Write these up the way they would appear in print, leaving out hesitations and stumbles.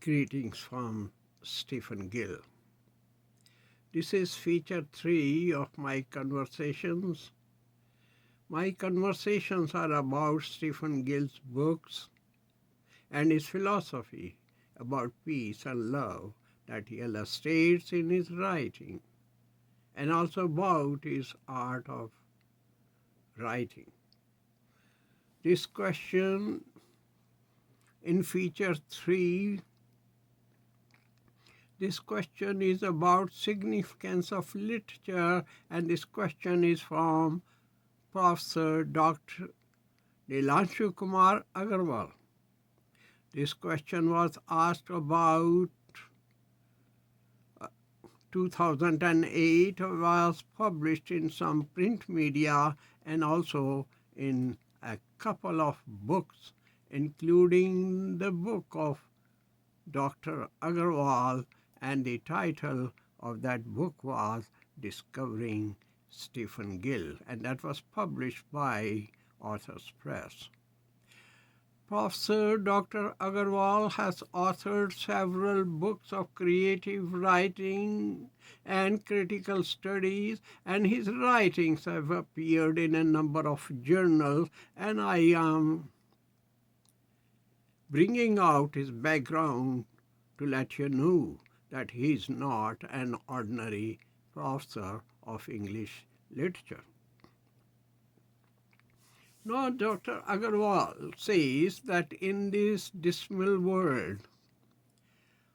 Greetings from Stephen Gill. This is feature 3 of my conversations. My conversations are about Stephen Gill's books and his philosophy about peace and love that he illustrates in his writing, and also about his art of writing. This question in feature 3, this question is about significance of literature, and this question is from Professor Dr. Nilanshu Kumar Agarwal. This question was asked about 2008, was published in some print media and also in a couple of books, including the book of Dr. Agarwal, and the title of that book was Discovering Stephen Gill, and that was published by Authors Press. Professor Dr. Agarwal has authored several books of creative writing and critical studies, and his writings have appeared in a number of journals, and I am bringing out his background to let you know that he is not an ordinary professor of English literature. Now, Dr. Agarwal says that in this dismal world,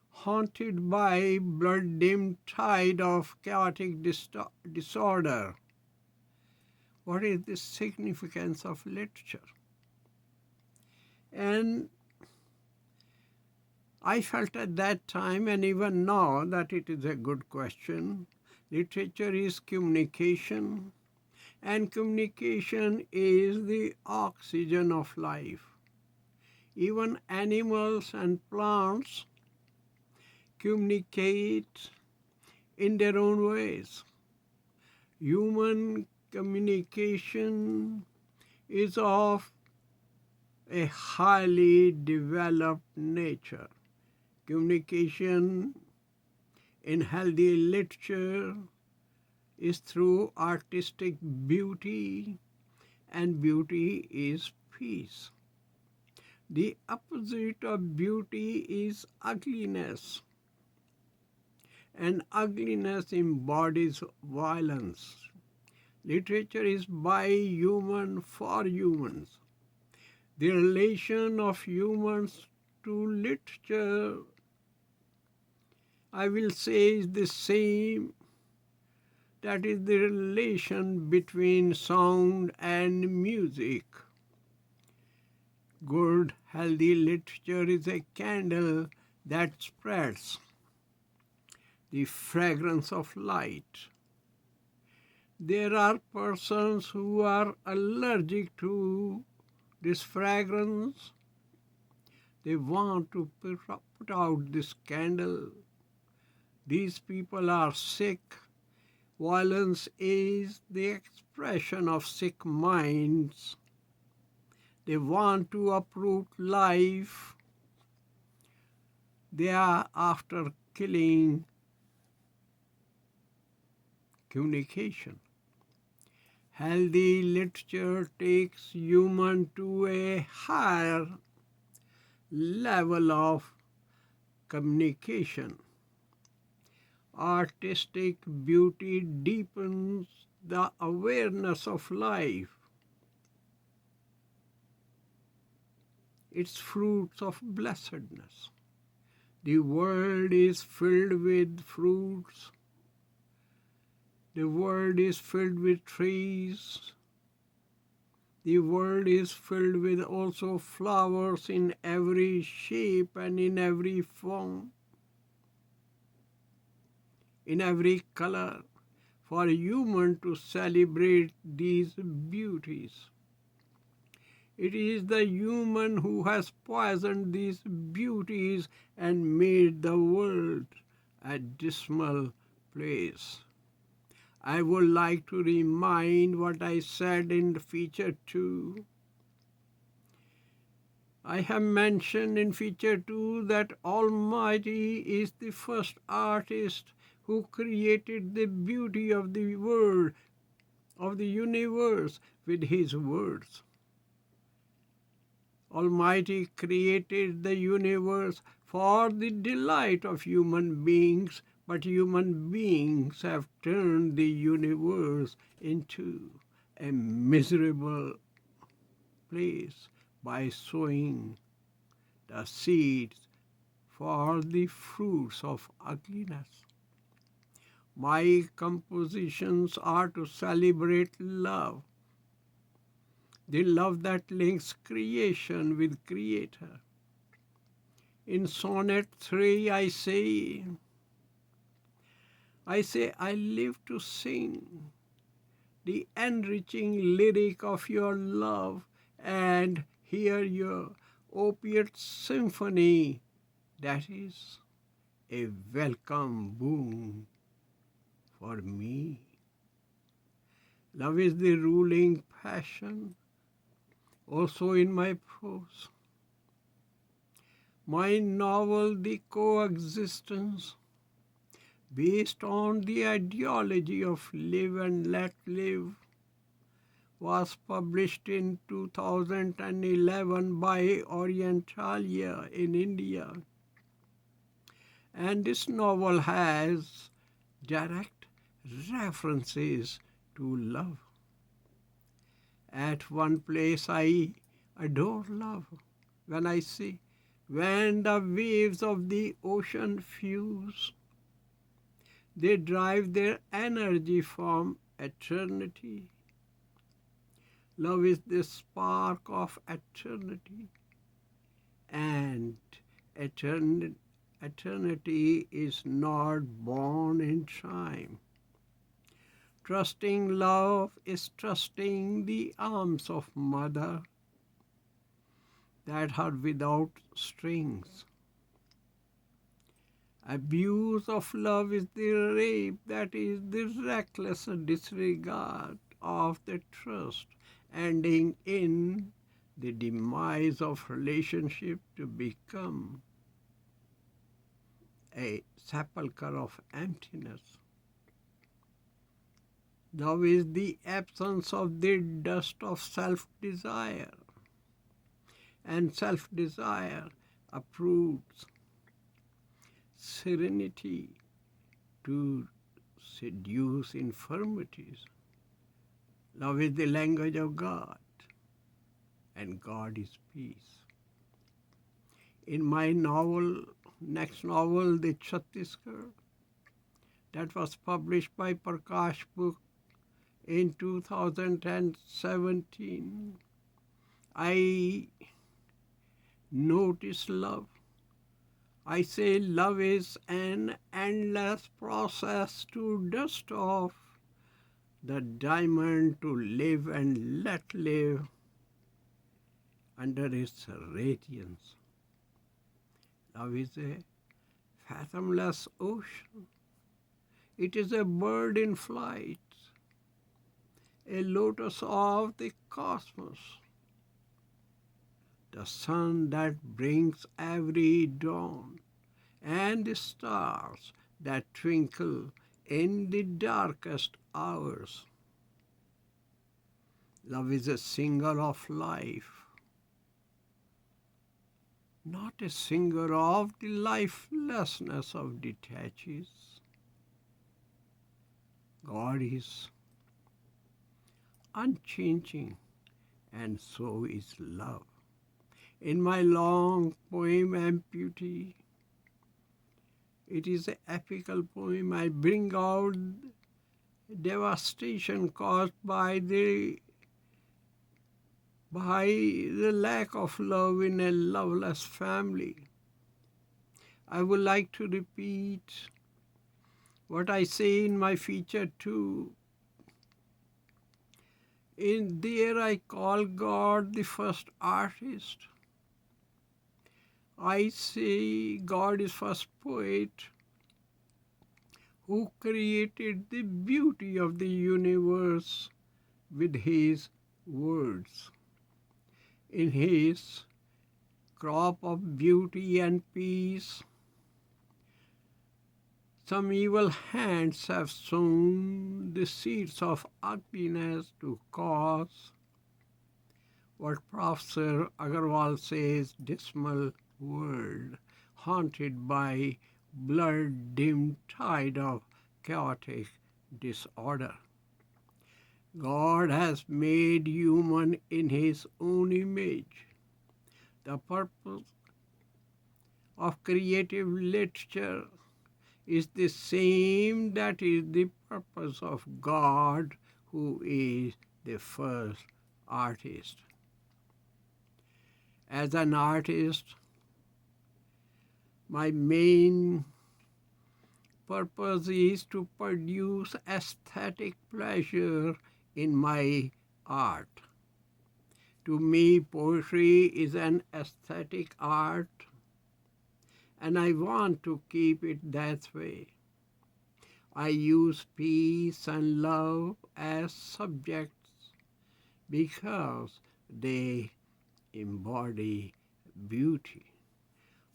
haunted by blood-dimmed tide of chaotic disorder, what is the significance of literature? And I felt at that time, and even now, that it is a good question. Literature is communication, and communication is the oxygen of life. Even animals and plants communicate in their own ways. Human communication is of a highly developed nature. Communication in healthy literature is through artistic beauty, and beauty is peace. The opposite of beauty is ugliness, and ugliness embodies violence. Literature is by human for humans. The relation of humans to literature, I will say, is the same. That is the relation between sound and music. Good, healthy literature is a candle that spreads the fragrance of light. There are persons who are allergic to this fragrance. They want to put out this candle. These people are sick. Violence is the expression of sick minds. They want to uproot life. They are after killing communication. Healthy literature takes human to a higher level of communication. Artistic beauty deepens the awareness of life. It's fruits of blessedness. The world is filled with fruits. The world is filled with trees. The world is filled with also flowers in every shape and in every form, in every color, for human to celebrate these beauties. It is the human who has poisoned these beauties and made the world a dismal place. I would like to remind what I said in the feature 2. I have mentioned in feature 2 that Almighty is the first artist who created the beauty of the world, of the universe with his words. Almighty created the universe for the delight of human beings, but human beings have turned the universe into a miserable place by sowing the seeds for the fruits of ugliness. My compositions are to celebrate love, the love that links creation with Creator. In Sonnet 3, I say, I live to sing the enriching lyric of your love and hear your opiate symphony. That is a welcome boon for me. Love is the ruling passion also in my prose. My novel, The Coexistence, based on the ideology of live and let live, was published in 2011 by Orientalia in India. And this novel has direct references to love. At one place I adore love when I say, when the waves of the ocean fuse, they drive their energy from eternity. Love is the spark of eternity, and eternity is not born in time. Trusting love is trusting the arms of mother that are without strings. Abuse of love is the rape, that is the reckless disregard of the trust, ending in the demise of relationship to become a sepulchre of emptiness. Love is the absence of the dust of self-desire, and self-desire approves serenity to seduce infirmities. Love is the language of God, and God is peace. In my next novel, The Chhattisgarh, that was published by Prakash Book in 2017, I notice love. I say love is an endless process to dust off the diamond to live and let live under its radiance. Love is a fathomless ocean. It is a bird in flight, a lotus of the cosmos, the sun that brings every dawn, and the stars that twinkle in the darkest hours. Love is a singer of life, not a singer of the lifelessness of detaches. God is unchanging, and so is love. In my long poem, Amputee, it is an epical poem. I bring out devastation caused by the lack of love in a loveless family. I would like to repeat what I say in my feature 2. In there I call God the first artist. I say God is first poet who created the beauty of the universe with his words. In his crop of beauty and peace. Some evil hands have sown the seeds of ugliness to cause what Professor Agarwal says, dismal world, haunted by blood-dimmed tide of chaotic disorder. God has made human in his own image. The purpose of creative literature is the same that is the purpose of God, who is the first artist. As an artist, my main purpose is to produce aesthetic pleasure in my art. To me, poetry is an aesthetic art, and I want to keep it that way. I use peace and love as subjects because they embody beauty.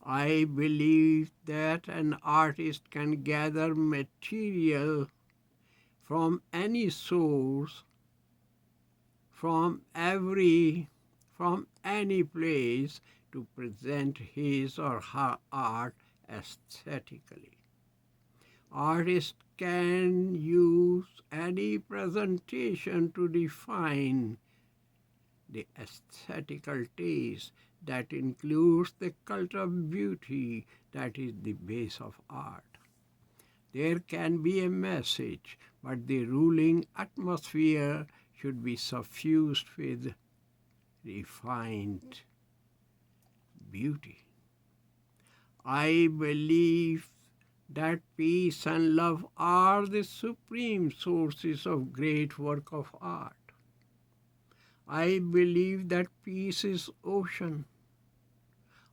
I believe that an artist can gather material from any source, from any place, to present his or her art aesthetically. Artists can use any presentation to define the aesthetical taste that includes the cult of beauty that is the base of art. There can be a message, but the ruling atmosphere should be suffused with refined beauty. I believe that peace and love are the supreme sources of great work of art. I believe that peace is ocean.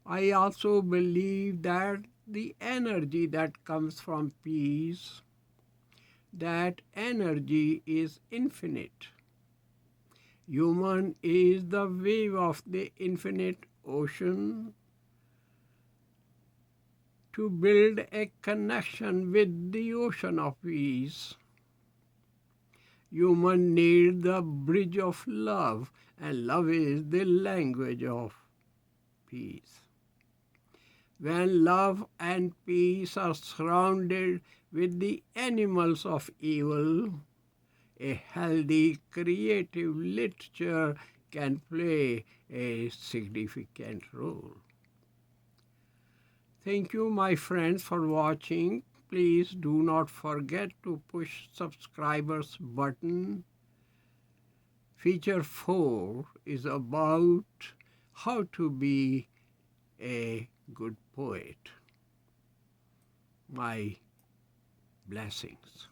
I also believe that the energy that comes from peace, that energy is infinite. Human is the wave of the infinite ocean. To build a connection with the ocean of peace, human need the bridge of love, and love is the language of peace. When love and peace are surrounded with the animals of evil, a healthy creative literature can play a significant role. Thank you, my friends, for watching. Please do not forget to push subscribers button. Feature 4 is about how to be a good poet. My blessings.